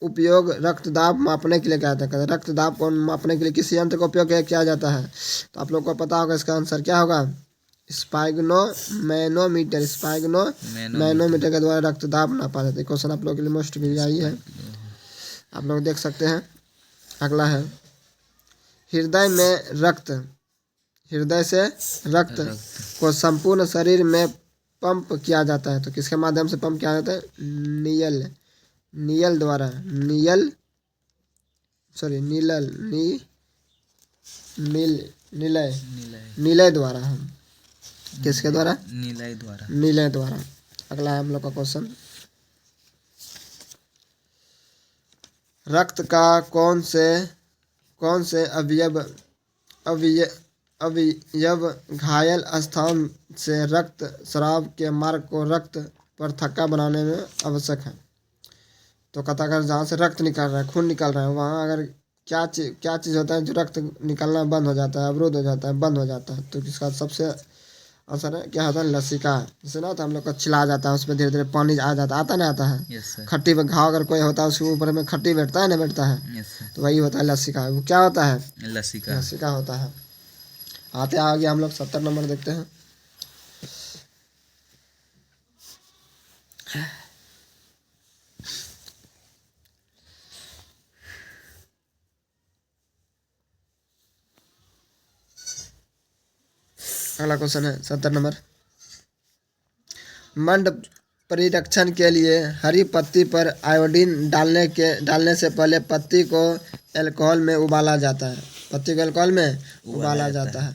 उपयोग रक्तदाब मापने के लिए किया जाता है? रक्तदाब को मापने के लिए किस यंत्र का उपयोग किया जाता है? तो आप लोग को पता होगा इसका आंसर क्या होगा? मैनोमीटर के द्वारा रक्तदाब नापा जाता है। क्वेश्चन आप लोग के लिए मोस्ट भी आई है, आप लोग देख सकते हैं। अगला है, हृदय से रक्त को संपूर्ण शरीर में पंप किया जाता है। तो किसके माध्यम से पंप किया जाता है? नीलय द्वारा। हम किसके द्वारा? नीलय द्वारा। अगला है हम लोग का क्वेश्चन, रक्त का कौन से अवयव घायल स्थान से रक्त स्राव के मार्ग को रक्त पर थक्का बनाने में आवश्यक है? तो कहता अगर जहाँ से रक्त निकल रहा है, खून निकल रहा है, वहाँ अगर क्या चीज़ होता है जो रक्त निकलना बंद हो जाता है, अवरुद्ध हो जाता है, बंद हो जाता है? तो इसका सबसे आंसर है क्या होता है? लसिका। जैसे ना तो हम लोग का छिला जाता है, उसमें धीरे धीरे पानी आता है। खट्टी में घाव अगर कोई होता है उसके ऊपर में खट्टी बैठता है ना, तो वही होता है लसिका। वो क्या होता है? लसिका होता है। आते आगे हम लोग 70 नंबर देखते हैं। अगला क्वेश्चन है 70 नंबर, मंड परिरक्षण के लिए हरी पत्ती पर आयोडीन डालने से पहले पत्ती को अल्कोहल में उबाला जाता है। पत्ती को अल्कोहल में उबाला जाता है।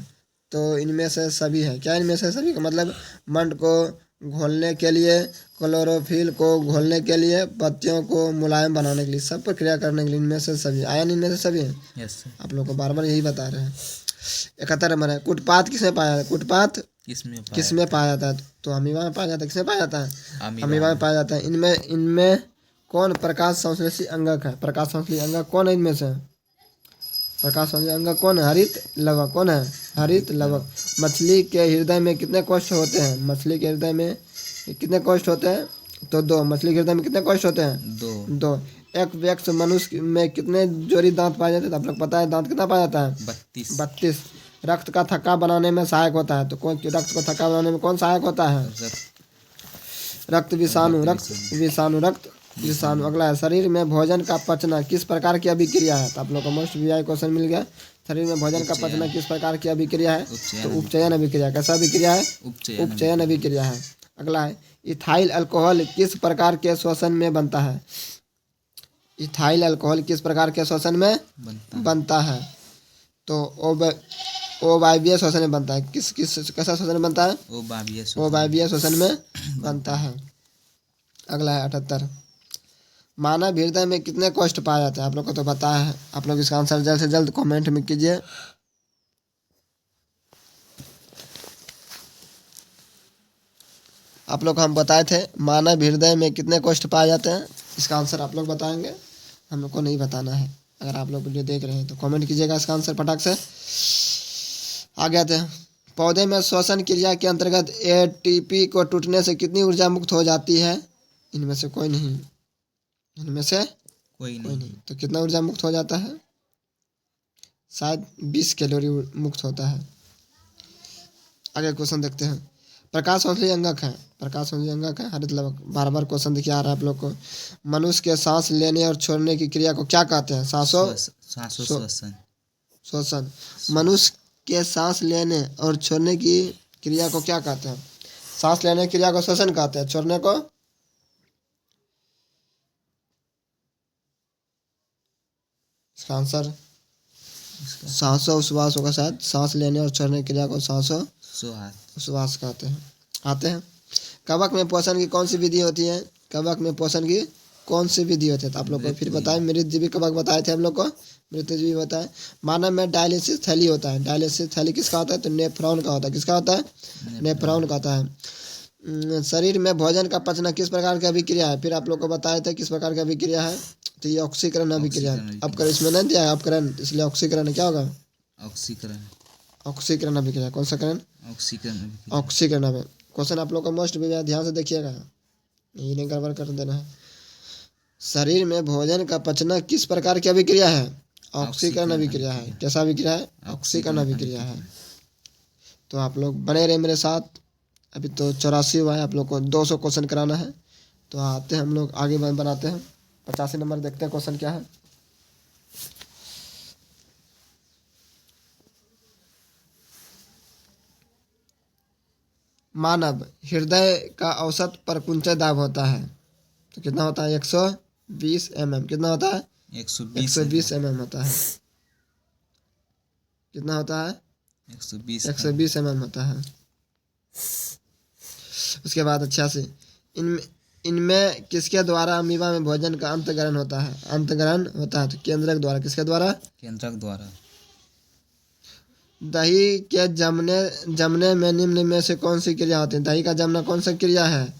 तो इनमें से सभी है क्या? इनमें से सभी का मतलब मंड को घोलने के लिए, क्लोरोफिल को घोलने के लिए, पत्तियों को मुलायम बनाने के लिए, सब पर क्रिया करने के लिए इनमें से सभी आयन इनमें से सभी है। आप लोग को बार बार यही बता रहे हैं। 71 नंबर है, कुटपात किसमें पाया जाता है? कुटपात किसमें पाया जाता है? तो अमीबा में पाया जाता है। किसमें पाया जाता है? अमीबा में पाया जाता है। इनमें कौन प्रकाश संश्लेषी अंगक है? प्रकाश संश्लेषी अंगक कौन है इनमें से? प्रकाश संश्लेषी अंगक कौन है? हरित लवक। कौन है? हरित लवक। मछली के हृदय में कितने कोष्ठ होते हैं? मछली के हृदय में कितने कोष्ठ होते हैं? तो 2। मछली के हृदय में कितने कोष्ठ होते हैं? 2। एक व्यक्ति मनुष्य में कितने जोड़ी दांत पाए जाते हैं? तो आप लोग पता है दांत कितना पाया जाता है? 32। रक्त का थक्का बनाने में सहायक होता है। तो रक्त को थक्का बनाने में कौन सहायक होता है? रक्त विषाणु। अगला है, शरीर में भोजन का पचना किस प्रकार की अभिक्रिया है? तो आप लोग को मोस्ट वीआई क्वेश्चन मिल गया। शरीर में भोजन का पचना किस प्रकार की अभिक्रिया है? तो उपचयन अभिक्रिया। कैसा अभिक्रिया है? उपचयन अभिक्रिया है। अगला है, इथाइल अल्कोहल किस प्रकार के श्वसन में बनता है? इथाइल अल्कोहल किस प्रकार के श्वसन में बनता है? तो ओवायवीय श्वसन में बनता है। कैसा श्वसन में बनता है? ओवायवीय श्वसन में बनता है। अगला है 78, मानव हृदय में कितने कोष्ठ पाए जाते हैं? आप लोग को तो पता है। आप लोग इसका आंसर जल्द से जल्द कमेंट में कीजिए। आप लोग हम बताए थे मानव हृदय में कितने कोष्ठ पाए जाते हैं। इसका आंसर आप लोग बताएंगे, हम लोग को नहीं बताना है। अगर आप लोग वीडियो देख रहे हैं तो कमेंट कीजिएगा इसका आंसर फटाक से। आगे आते हैं, पौधे में श्वसन क्रिया के अंतर्गत एटीपी को टूटने से कितनी ऊर्जा मुक्त हो जाती है? इनमें से कोई नहीं। तो कितना ऊर्जा मुक्त हो जाता है? शायद 20 कैलोरी मुक्त होता है। आगे क्वेश्चन देखते हैं, प्रकाश संश्लेषी अंगक है हरित लवक। बार बार क्वेश्चन देखिए आ रहा है आप लोग को। मनुष्य के सांस लेने और छोड़ने की क्रिया को क्या कहते हैं? श्वसन। मनुष्य के सांस लेने और छोड़ने की क्रिया को क्या कहते हैं? सांस लेने की क्रिया को श्वसन कहते हैं, छोड़ने को इसका आंसर श्वासोच्छ्वास होगा शायद। सांस लेने और छोड़ने की क्रिया को श्वासोच्छ्वास कहते हैं। आते हैं कवक में पोषण की कौन सी विधि होती है? कवक में पोषण की कौन सी विधि होती है? तो आप लोग को फिर बताएं, मृतजीवी कवक बताए थे हम लोग को, मृतजीवी बताए। मानव में डायलिसिस थैली होता है। डायलिसिस थैली किसका होता है? तो नेफ्रॉन का होता है। किसका होता है? नेफ्रॉन का होता है। शरीर में भोजन का पचना किस प्रकार की अभिक्रिया है? फिर आप लोग को बताए थे किस प्रकार की अभिक्रिया है। तो ये ऑक्सीकरण अभिक्रिया है। अपकरण इसमें नहीं दिया है, अपकरण, इसलिए ऑक्सीकरण क्या होगा? ऑक्सीकरण अभिक्रिया। कौन सा करण? ऑक्सीकरण अभिक्रिया। क्वेश्चन आप लोग का मोस्ट भी ध्यान से देखिएगा, ये नहीं गड़बड़ कर देना है। शरीर में भोजन का पचना किस प्रकार की अभिक्रिया है? ऑक्सीकरण अभिक्रिया है। कैसा अभिक्रिया है? ऑक्सीकरण अभिक्रिया है। तो आप लोग बने रहे मेरे साथ। अभी तो 84 हुआ है, आप लोग को 200 क्वेश्चन कराना है। तो आते हैं हम लोग आगे बनाते हैं। 85 नंबर देखते हैं क्वेश्चन क्या है। मानव हृदय का औसत परकुंचय दाब होता है, तो कितना होता है? 120 mm। कितना होता है? 120 mm होता है। कितना होता है? 120 mm होता है। उसके बाद 86 इनमें किसके द्वारा अमीबा में भोजन का अंतःग्रहण होता है? अंतःग्रहण होता है तो केंद्रक द्वारा। किसके द्वारा? केंद्रक द्वारा। दही के जमने में निम्न में से कौन सी क्रिया होती है? दही का जमना कौन सा क्रिया है?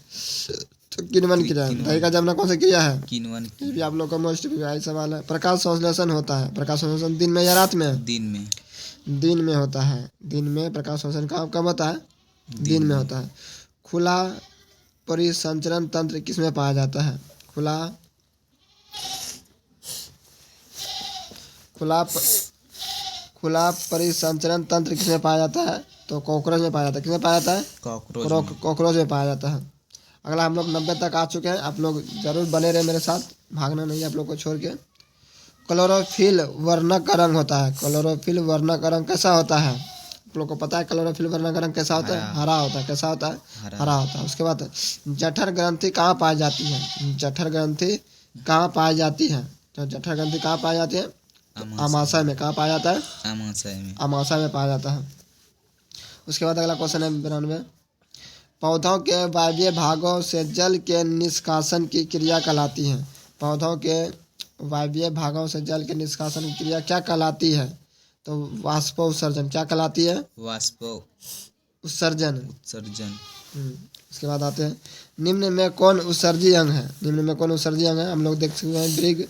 तो किण्वन क्रिया है। दही का जमना कौन सा क्रिया है? किण्वन। ये भी आप लोग का मोस्ट भी सवाल है। प्रकाश संश्लेषण होता है। प्रकाश संश्लेषण दिन में या रात में? दिन में होता है। दिन में प्रकाश संश्लेषण कब होता है? दिन में होता है। खुला परिसंचरण तंत्र किसमें पाया जाता है? खुला परिसंचरण तंत्र किसमें पाया जाता है? तो कॉकरोच में पाया जाता है। किसमें पाया जाता है? कॉकरोच में पाया जाता है। अगला हम लोग 90 तक आ चुके हैं। आप लोग जरूर बने रहे मेरे साथ, भागना नहीं है आप लोग को छोड़ के। क्लोरोफिल वर्णक का रंग होता है। क्लोरोफिल वर्णक का रंग कैसा होता है? आप लोग को पता है क्लोरोफिल वर्णक का रंग कैसा होता है? हरा होता है। कैसा होता है? हरा होता है। उसके बाद जठर ग्रंथि कहाँ पाई जाती है? जठर ग्रंथि कहाँ पाई जाती है? तो जठर ग्रंथि कहाँ पाई जाती है? आमाशय में। कहाँ पाया जाता है? आमाशय में पाया जाता है। उसके बाद अगला क्वेश्चन है 92। पौधों के वायवीय भागों से जल के निष्कासन की क्रिया कहलाती है। पौधों के वायवीय भागों से जल के निष्कासन की क्रिया क्या कहलाती है? तो वाष्पोत्सर्जन। क्या कहलाती है? उत्सर्जन। उसके बाद आते हैं निम्न में कौन उत्सर्जी अंग है? निम्न में कौन उत्सर्जी अंग है? हम लोग देख सकते हैं वृक्क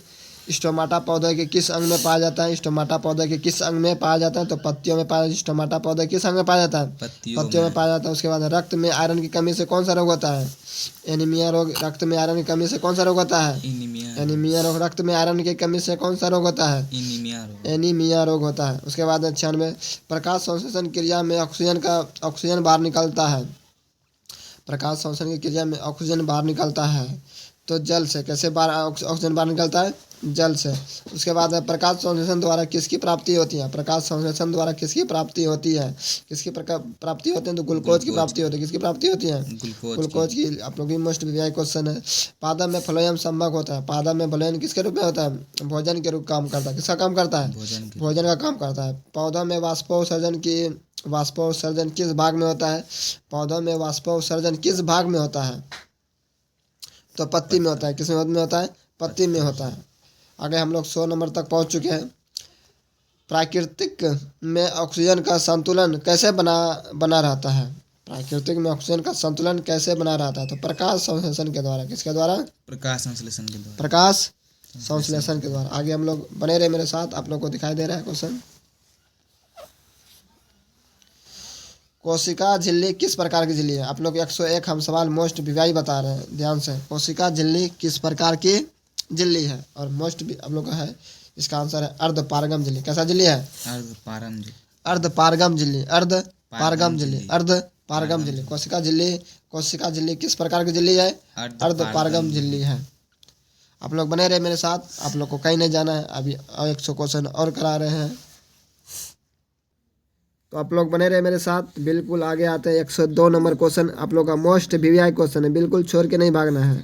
स्टोमाटा पौधे के किस अंग में पाया जाता है? स्टोमाटा पौधे के किस अंग में पाया जाता है? तो पत्तियों में पाया जाता है। स्टोमाटा पौधे किस अंग में पाया जाता है? पत्तियों में पाया जाता है। उसके बाद रक्त में आयरन की कमी से कौन सा रोग होता है? एनीमिया रोग। रक्त में आयरन की कमी से कौन सा रोग होता है? एनीमिया रोग। रक्त में आयरन की कमी से कौन सा रोग होता है? एनीमिया रोग होता है। उसके बाद 96 प्रकाश संश्लेषण क्रिया में ऑक्सीजन बाहर निकलता है। प्रकाश संश्लेषण की क्रिया में ऑक्सीजन बाहर निकलता है तो जल से। कैसे ऑक्सीजन बाहर निकलता है? जल से। उसके बाद प्रकाश संश्लेषण द्वारा किसकी प्राप्ति होती है? प्रकाश संश्लेषण द्वारा किसकी प्राप्ति होती है? किसकी प्राप्ति होती है? तो ग्लूकोज की प्राप्ति होती है। किसकी प्राप्ति होती है? ग्लूकोज की। आप लोग की मोस्ट वीआई क्वेश्चन है। पादप में फ्लोएम संभव होता है। पादप में फ्लोएम किसके रूप में होता है? भोजन के रूप काम करता है। किसका काम करता है? भोजन का काम करता है। पौधों में वाष्पोत्सर्जन किस भाग में होता है? पौधों में वाष्पोत्सर्जन किस भाग में होता है? तो पत्ती में होता है। किस में होता है? पत्ती में होता है। आगे हम लोग 100 नंबर तक पहुंच चुके हैं। प्राकृतिक में ऑक्सीजन का संतुलन कैसे बना रहता है? प्राकृतिक में ऑक्सीजन का संतुलन कैसे बना रहता है? तो प्रकाश संश्लेषण के द्वारा। किसके द्वारा? प्रकाश संश्लेषण के द्वारा। आगे हम लोग बने रहे मेरे साथ। आप लोग को दिखाई दे रहा है क्वेश्चन। कोशिका झिल्ली किस प्रकार की झिल्ली है? आप लोग 101 हम सवाल मोस्ट वीआई बता रहे हैं, ध्यान से। कोशिका झिल्ली किस प्रकार की झिल्ली है? और मोस्ट भी हम लोग का है, इसका आंसर है अर्धपारगम झिल्ली। कैसा झिल्ली है? अर्धपारगम झिल्ली। कोशिका झिल्ली किस प्रकार की झिल्ली है? अर्धपारगम झिल्ली है। आप लोग बने रहे मेरे साथ। आप लोग को कहीं नहीं जाना है। अभी 100 क्वेश्चन और करा रहे हैं। तो आप लोग बने रहे मेरे साथ। बिल्कुल आगे आते हैं 102 नंबर क्वेश्चन, आप लोग का मोस्ट वीवीआई क्वेश्चन है, बिल्कुल छोड़ के नहीं भागना है।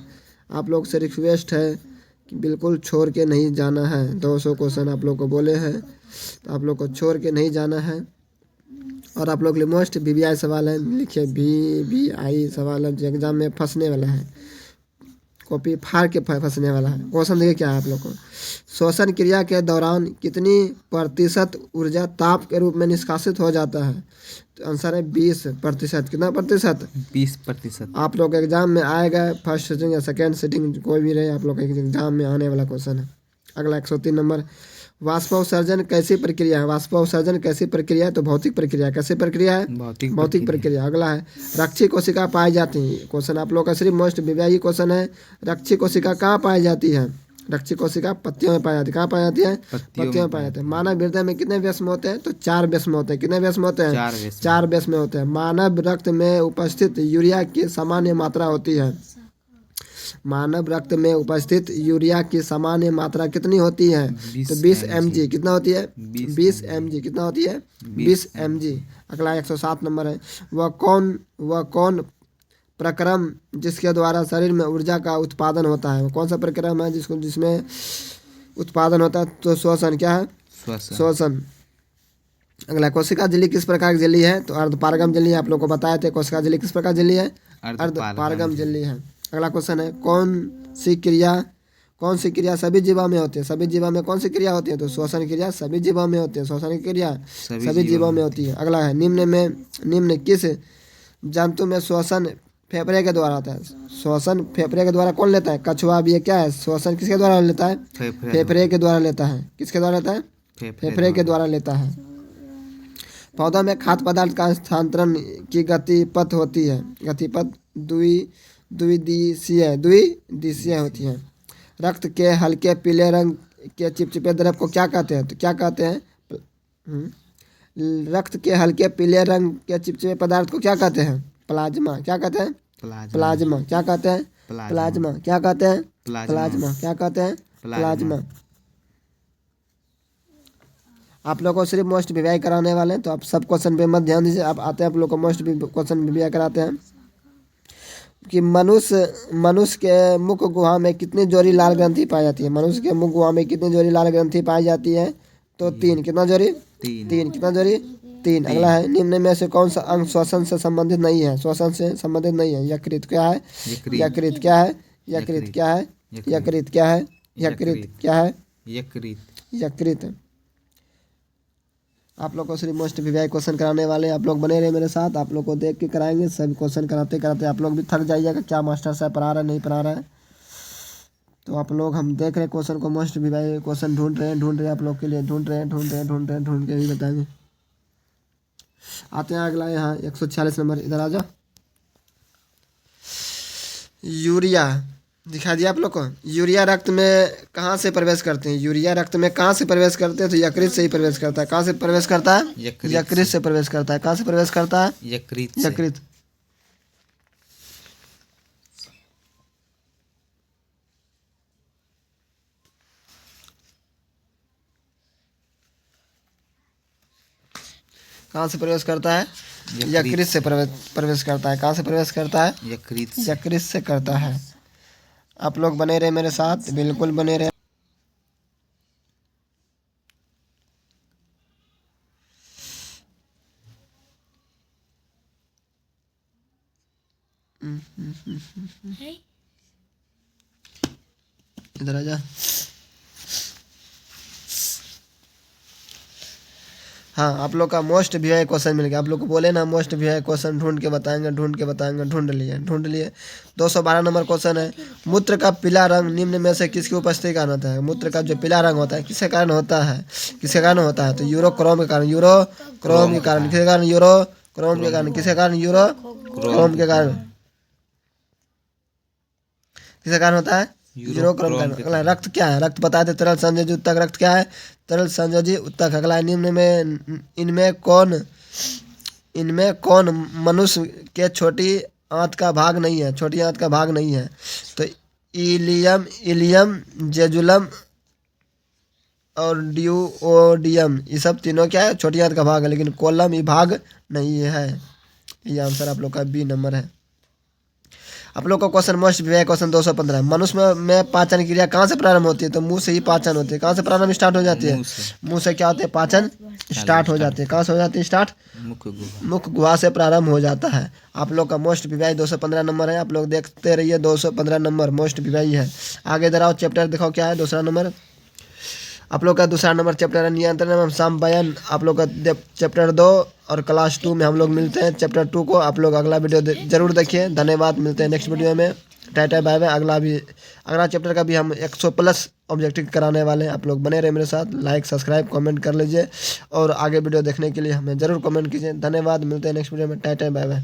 आप लोग से रिक्वेस्ट है कि बिल्कुल छोड़ के नहीं जाना है। 200 क्वेश्चन आप लोग को बोले हैं, तो आप लोग को छोड़ के नहीं जाना है। और आप लोग के लिए मोस्ट वीवीआई सवाल है, लिखिए वीवीआई सवाल है जो एग्जाम में फंसने वाला है, कॉपी फाड़ के फंसने वाला है। क्वेश्चन देखिए क्या है आप लोग को। श्वसन क्रिया के दौरान कितनी प्रतिशत ऊर्जा ताप के रूप में निष्कासित हो जाता है? तो आंसर है 20%। कितना प्रतिशत? 20%। आप लोग एग्जाम में आएगा, फर्स्ट सिटिंग या सेकेंड सिटिंग कोई भी रहे, आप लोग के एग्जाम में आने वाला क्वेश्चन है। अगला 103 नंबर, वाष्पोत्सर्जन कैसी प्रक्रिया है? वाष्पोत्सर्जन कैसी प्रक्रिया है? तो भौतिक प्रक्रिया। कैसी प्रक्रिया है? भौतिक प्रक्रिया। अगला है, रक्षी कोशिका पाई जाती है। क्वेश्चन आप लोग का सिर्फ मोस्ट वीवीआई क्वेश्चन है। रक्षी कोशिका कहाँ पाई जाती है? रक्षी कोशिका पत्तियों में पाई जाती है। कहाँ पाई जाती है? पत्तियों में पाई जाती है। मानव हृदय में कितने व्यस्म होते हैं? तो 4 व्यस्म होते हैं। कितने व्यस्म होते हैं? 4 व्यस्म होते हैं। मानव रक्त में उपस्थित यूरिया की सामान्य मात्रा होती है। मानव रक्त में उपस्थित यूरिया की सामान्य मात्रा कितनी होती है? तो 20 mg। कितना होती है? 20 mg। कितना होती है? 20 mg। अगला 107 नंबर है, वह कौन प्रक्रम जिसके द्वारा शरीर में ऊर्जा का उत्पादन होता है? कौन सा प्रक्रम है जिसमें उत्पादन होता है? तो श्वसन। क्या है? श्वसन। अगला, कोशिका झिल्ली किस प्रकार की झिल्ली है? तो अर्धपारगम झिल्ली। आप लोग को बताए थे कोशिका झिल्ली किस प्रकार झिल्ली है? अर्धपारगम झिल्ली है। अगला क्वेश्चन है, कौन सी क्रिया सभी जीवों में होती है? सभी जीवों में कौन सी क्रिया होती है? तो श्वसन क्रिया सभी जीवों में होती है। श्वसन क्रिया सभी जीवों में होती है। अगला है, निम्न किस जंतु में श्वसन फेफड़े के द्वारा होता है? श्वसन फेफड़े के द्वारा कौन लेता है? कछुआ भी ये क्या है? श्वसन किसके द्वारा लेता है? फेफड़े के द्वारा लेता है। किसके द्वारा लेता है? फेफड़े के द्वारा लेता है। पौधों में खाद्य पदार्थ का स्थानांतरण की गतिपथ होती है। गतिपथ द्विदिशीय होती है। रक्त के हल्के पीले रंग के चिपचिपे द्रव को क्या कहते हैं? तो क्या कहते हैं? रक्त के हल्के पीले रंग के चिपचिपे पदार्थ को क्या कहते हैं? प्लाज्मा। क्या कहते हैं? प्लाज्मा। क्या कहते हैं? प्लाज्मा। क्या कहते हैं? प्लाज्मा। क्या कहते हैं? प्लाज्मा। आप लोगों को सिर्फ मोस्ट वीवीआई कराने वाले हैं, तो आप सब क्वेश्चन पे मत ध्यान दीजिए। आप आते हैं, आप लोग को मोस्ट क्वेश्चन वीवीआई कराते हैं कि मनुष्य के मुख गुहा में कितनी जोड़ी लाल ग्रंथि पाई जाती है? मनुष्य के मुख गुहा में कितनी जोड़ी लाल ग्रंथि पाई जाती है? तो 3। कितना जोड़ी? 3। कितना जोड़ी? 3। अगला है, निम्न में से कौन सा अंग श्वसन से संबंधित नहीं है? श्वसन से संबंधित नहीं है। यकृत। क्या है? यकृत। क्या है? यकृत। क्या है? यकृत। क्या है? यकृत। क्या है? यकृत। आप लोग को सिर्फ मोस्ट वीवीआई क्वेश्चन कराने वाले हैं। आप लोग बने रहे मेरे साथ, आप लोग को देख के कराएंगे। सभी क्वेश्चन कराते कराते आप लोग भी थक जाइएगा, क्या मास्टर साहब पढ़ा रहा है नहीं पढ़ा रहा है। तो आप लोग, हम देख रहे हैं क्वेश्चन को, मोस्ट वीवीआई क्वेश्चन ढूंढ रहे हैं आप लोग के लिए, ढूंढ के भी बताएंगे। आते हैं अगला, यहाँ 146 नंबर, इधर आ जाओ। यूरिया दिखा दिया आप लोग को। यूरिया रक्त में कहाँ से प्रवेश करते हैं? यूरिया रक्त में कहाँ से प्रवेश करते हैं? तो यकृत से ही प्रवेश करता है। कहाँ से प्रवेश करता है? यकृत से प्रवेश करता है। कहाँ से प्रवेश करता है? यकृत। कहाँ से प्रवेश करता है? यकृत से प्रवेश करता है। कहाँ से प्रवेश करता है? यकृत से करता है। आप लोग बने रहे मेरे साथ, बिल्कुल बने रहे। इधर आ जा। हाँ, आप लोग का मोस्ट वीवीआई क्वेश्चन मिल गया। आप लोग को बोले ना मोस्ट वीवीआई क्वेश्चन ढूंढ के बताएंगे। ढूंढ लिए। 212 नंबर क्वेश्चन है, मूत्र का पीला रंग निम्न में से किसकी उपस्थिति का कारण होता है? मूत्र का जो पीला रंग होता है किसके कारण होता है? किसके कारण होता है? तो यूरोक्रोम के कारण। यूरोक्रोम के कारण। किसके कारण? यूरोक्रोम के कारण। किसके कारण? यूरोक्रोम के कारण। किसके कारण होता है? यूरोक्रोम का। अगला, रक्त क्या है? रक्त बता दे। तरल संयोजी उत्तक। रक्त क्या है? तरल संयोजी उत्तक। अगला, निम्न में इनमें कौन मनुष्य के छोटी आंत का भाग नहीं है? छोटी आंत का भाग नहीं है। तो इलियम, जेजुलम, और ड्यूओडियम, ये सब तीनों क्या है, छोटी आंत का भाग है, लेकिन कोलम ये भाग नहीं है। ये आंसर आप लोग का बी नंबर है। आप लोग का क्वेश्चन मस्ट भी है, क्वेश्चन 215। मनुष्य में पाचन क्रिया कहाँ से प्रारंभ होती है? तो मुंह से ही पाचन होती है। कहाँ से प्रारंभ स्टार्ट हो जाती है? मुंह से। मुंह से क्या होते हैं? पाचन स्टार्ट हो जाते हैं। कहाँ से हो जाती है स्टार्ट? मुख्य गुहा। मुख गुहा से प्रारंभ हो जाता है। आप लोग का मोस्ट वीवाई 215 नंबर है। आप लोग देखते रहिए, 215 नंबर मोस्ट वीवाई है। आगे इधर आओ, चैप्टर दिखाओ क्या है दूसरा नंबर। आप लोग का दूसरा नंबर चैप्टर है नियंत्रण एवं समन्वयन। आप लोग का चैप्टर 2 और क्लास 2 में हम लोग मिलते हैं। चैप्टर 2 को आप लोग अगला वीडियो जरूर देखिए। धन्यवाद, मिलते हैं नेक्स्ट वीडियो में। Tata bye bye. अगला चैप्टर का भी हम 100+ ऑब्जेक्टिव कराने वाले हैं। आप लोग बने रहे मेरे साथ। लाइक सब्सक्राइब कमेंट कर लीजिए और आगे वीडियो देखने के लिए हमें ज़रूर कमेंट कीजिए। धन्यवाद, मिलते हैं नेक्स्ट वीडियो में। Tata bye bye.